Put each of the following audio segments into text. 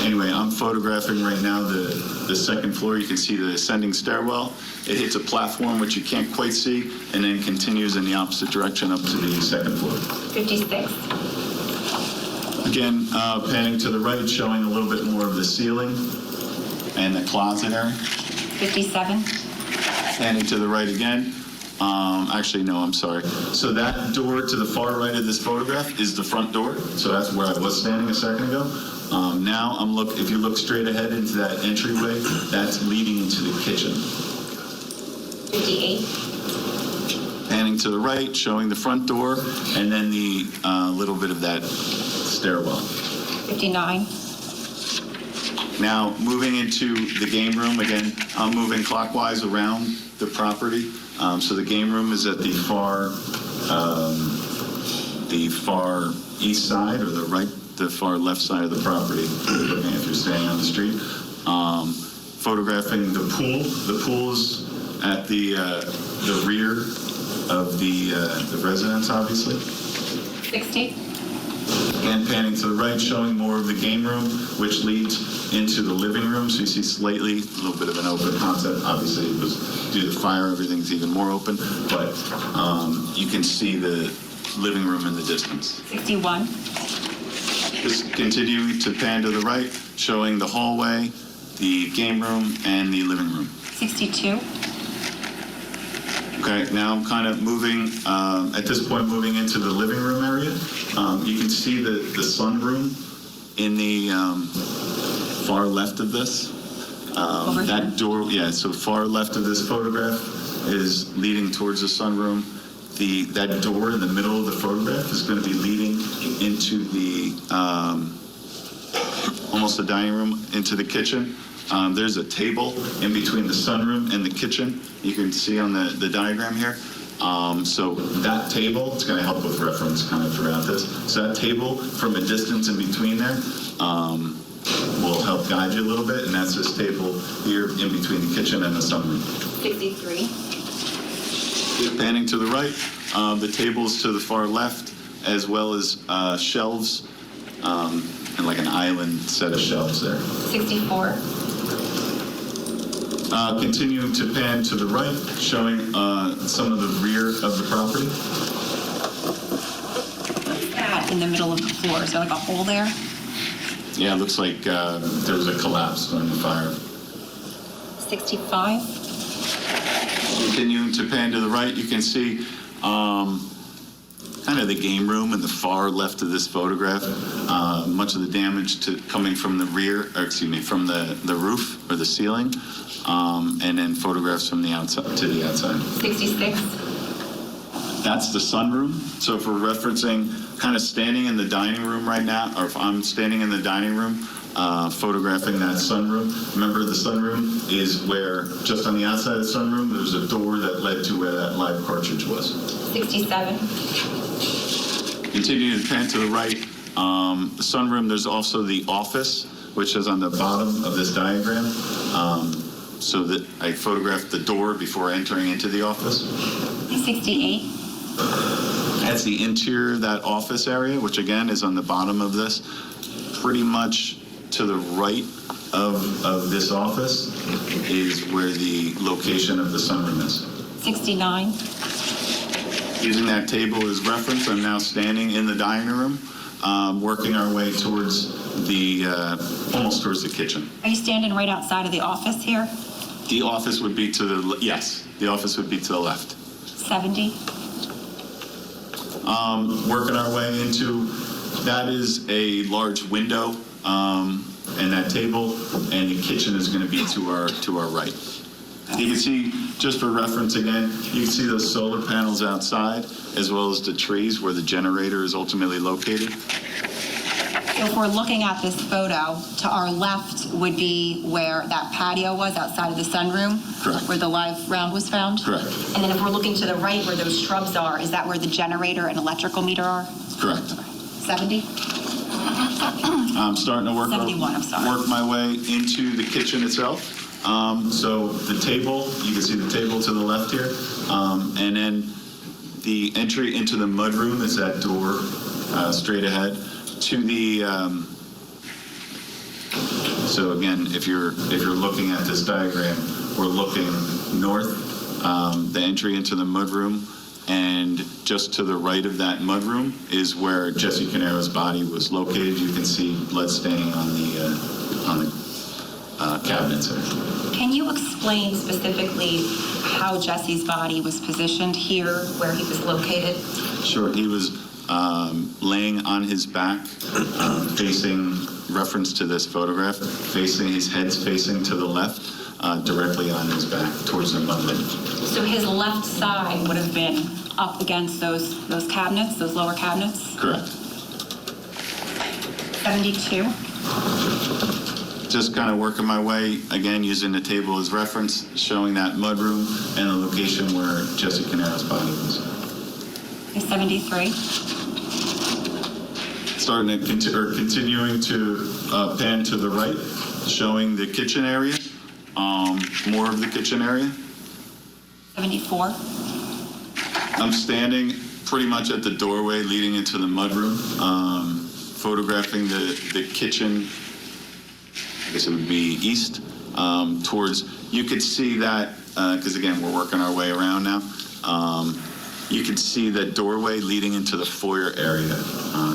Anyway, I'm photographing right now the second floor. You can see the ascending stairwell. It hits a platform, which you can't quite see, and then continues in the opposite direction up to the second floor. 56. Again, panning to the right, showing a little bit more of the ceiling and the closet area. 57. Panning to the right again. Actually, no, I'm sorry. So that door to the far right of this photograph is the front door. So that's where I was standing a second ago. Now if you look straight ahead into that entryway, that's leading into the kitchen. 58. Panning to the right, showing the front door, and then the little bit of that stairwell. 59. Now, moving into the game room, again, I'm moving clockwise around the property. So the game room is at the far east side, or the far left side of the property, looking if you're staying on the street. Photographing the pool. The pool's at the rear of the residence, obviously. 60. And panning to the right, showing more of the game room, which leads into the living room. So you see slightly, a little bit of an open concept. Obviously, it was due to the fire, everything's even more open. But you can see the living room in the distance. 61. Just continuing to pan to the right, showing the hallway, the game room, and the living room. 62. Okay, now I'm kind of moving, at this point, moving into the living room area. You can see the sunroom in the far left of this. That door, yeah, so far left of this photograph is leading towards the sunroom. That door in the middle of the photograph is going to be leading into the, almost the dining room, into the kitchen. There's a table in between the sunroom and the kitchen. You can see on the diagram here. So that table, it's going to help with reference kind of throughout this. So that table from a distance in between there will help guide you a little bit. And that's this table here in between the kitchen and the sunroom. 63. Panning to the right, the tables to the far left, as well as shelves, and like an island set of shelves there. 64. Continuing to pan to the right, showing some of the rear of the property. What's that in the middle of the floor? Is there like a hole there? Yeah, it looks like there was a collapse during the fire. 65. Continuing to pan to the right, you can see kind of the game room in the far left of this photograph. Much of the damage coming from the rear, or excuse me, from the roof or the ceiling. And then photographs from the outside to the outside. 66. That's the sunroom. So if we're referencing kind of standing in the dining room right now, or if I'm standing in the dining room, photographing that sunroom. Remember, the sunroom is where, just on the outside of the sunroom, there's a door that led to where that live cartridge was. 67. Continuing to pan to the right, the sunroom, there's also the office, which is on the bottom of this diagram. So that I photographed the door before entering into the office. 68. That's the interior of that office area, which again is on the bottom of this. Pretty much to the right of this office is where the location of the sunroom is. 69. Using that table as reference, I'm now standing in the dining room, working our way towards almost towards the kitchen. Are you standing right outside of the office here? The office would be to the, yes, the office would be to the left. 70. Working our way into, that is a large window, and that table, and the kitchen is going to be to our right. You can see, just for reference again, you can see those solar panels outside, as well as the trees where the generator is ultimately located. So if we're looking at this photo, to our left would be where that patio was outside of the sunroom? Correct. Where the live round was found? Correct. And then if we're looking to the right where those shrubs are, is that where the generator and electrical meter are? Correct. 70? I'm starting to work 71, I'm sorry. Work my way into the kitchen itself. So the table, you can see the table to the left here, and then the entry into the mudroom is that door straight ahead. To the So again, if you're looking at this diagram, we're looking north, the entry into the mudroom, and just to the right of that mudroom is where Jesse Caneiro's body was located. You can see blood staining on the cabinets there. Can you explain specifically how Jesse's body was positioned here, where he was located? Sure. He was laying on his back, facing, reference to this photograph, facing, his head's facing to the left, directly on his back towards the mudroom. So his left side would have been up against those cabinets, those lower cabinets? Correct. 72. Just kind of working my way, again, using the table as reference, showing that mudroom and the location where Jesse Caneiro's body was. 73. Starting to continuing to pan to the right, showing the kitchen area, more of the kitchen area. 74. I'm standing pretty much at the doorway leading into the mudroom, photographing the kitchen. I guess it would be east, towards, you could see that, because again, we're working our way around now. You could see that doorway leading into the foyer area,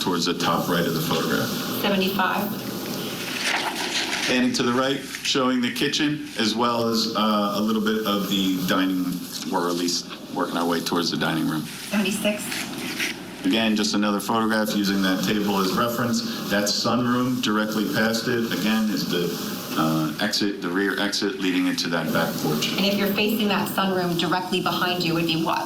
towards the top right of the photograph. 75. Panning to the right, showing the kitchen, as well as a little bit of the dining, or at least working our way towards the dining room. 76. Again, just another photograph using that table as reference. That sunroom directly past it, again, is the exit, the rear exit leading into that back porch. And if you're facing that sunroom, directly behind you would be what?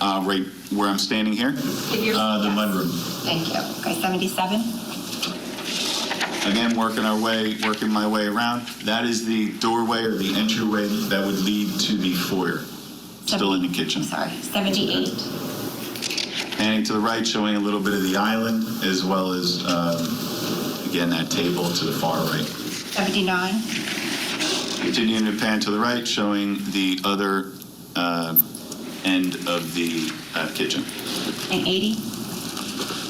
Right where I'm standing here, If you're, the yes. mudroom. Thank you. Okay, 77. Again, working my way around. That is the doorway or the entryway that would lead to the foyer, still in the kitchen. I'm sorry, 78. Panning to the right, showing a little bit of the island, as well as, again, that table to the far right. 79. Continuing to pan to the right, showing the other end of the kitchen. And 80.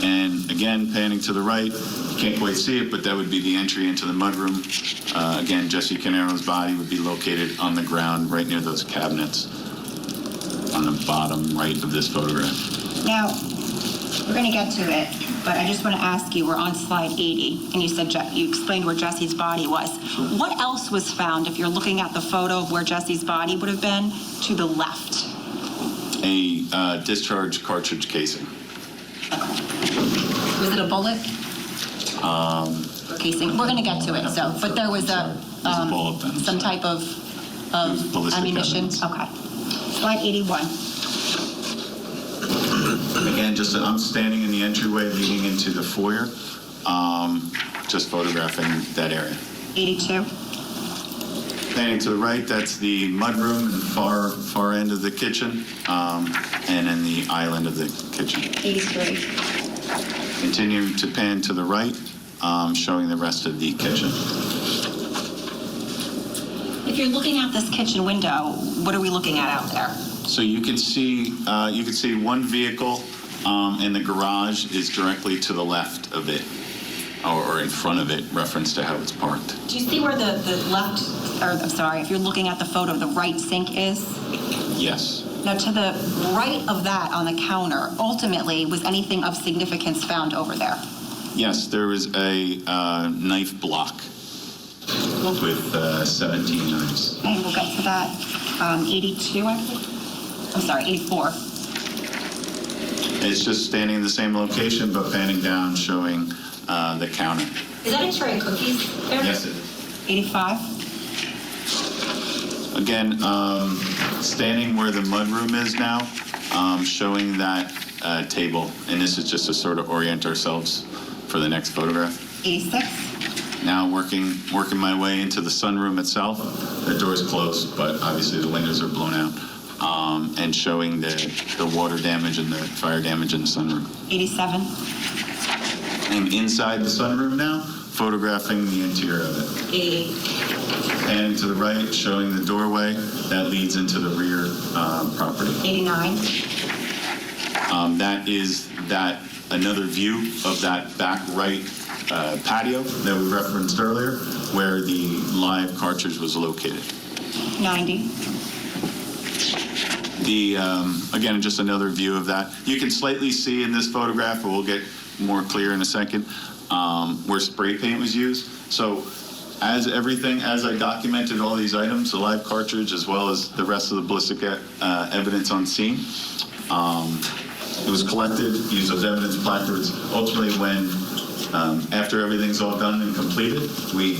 And again, panning to the right, you can't quite see it, but that would be the entry into the mudroom. Again, Jesse Caneiro's body would be located on the ground right near those cabinets on the bottom right of this photograph. Now, we're going to get to it, but I just want to ask you, we're on slide 80, and you said you explained where Jesse's body was. What else was found, if you're looking at the photo of where Jesse's body would have been, to the left? A discharge cartridge casing. Was it a bullet? Or casing? We're going to get to it, so, but there was a bullet then. some type of ballistic ammunition? evidence. Okay. Slide 81. Again, I'm standing in the entryway leading into the foyer, just photographing that area. 82. Panning to the right, that's the mudroom and far end of the kitchen, and then the island of the kitchen. 83. Continuing to pan to the right, showing the rest of the kitchen. If you're looking out this kitchen window, what are we looking at out there? So you can see one vehicle, and the garage is directly to the left of it, or in front of it, reference to how it's parked. Do you see where the left, or I'm sorry, if you're looking at the photo, the right sink is? Yes. Now, to the right of that on the counter, ultimately, was anything of significance found over there? Yes, there was a knife block with 17 knives. Okay, we'll get to that. 82, I think? I'm sorry, 84. It's just standing in the same location, but panning down, showing the counter. Is that a tray of cookies there? Yes, it is. 85. Again, standing where the mudroom is now, showing that table. And this is just to sort of orient ourselves for the next photograph. 86. Now working my way into the sunroom itself. The door's closed, but obviously the windows are blown out. And showing the water damage and the fire damage in the sunroom. 87. And inside the sunroom now, photographing the interior of it. 88. Panning to the right, showing the doorway that leads into the rear property. 89. That is another view of that back right patio that we referenced earlier, where the live cartridge was located. 90. Again, just another view of that. You can slightly see in this photograph, but we'll get more clear in a second, where spray paint was used. So as I documented all these items, the live cartridge as well as the rest of the ballistic evidence on scene, it was collected, used as evidence placards. Ultimately, when after everything's all done and completed, we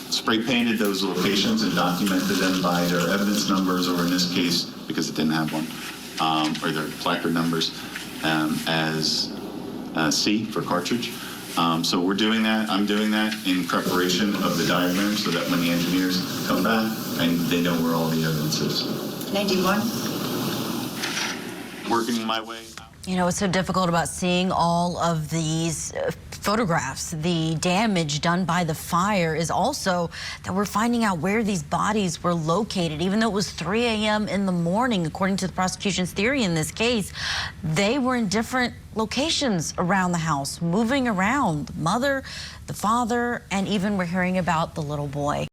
spray painted those locations and documented them by their evidence numbers, or in this case, because it didn't have one, or their placard numbers, as C for cartridge. So we're doing that. I'm doing that in preparation of the diagram so that when the engineers come back, and they know where all the evidence is. 91. Working my way out. You know, what's so difficult about seeing all of these photographs, the damage done by the fire, is also that we're finding out where these bodies were located. Even though it was 3 a.m. in the morning, according to the prosecution's theory in this case, they were in different locations around the house, moving around. The mother, the father, and even we're hearing about the little boy.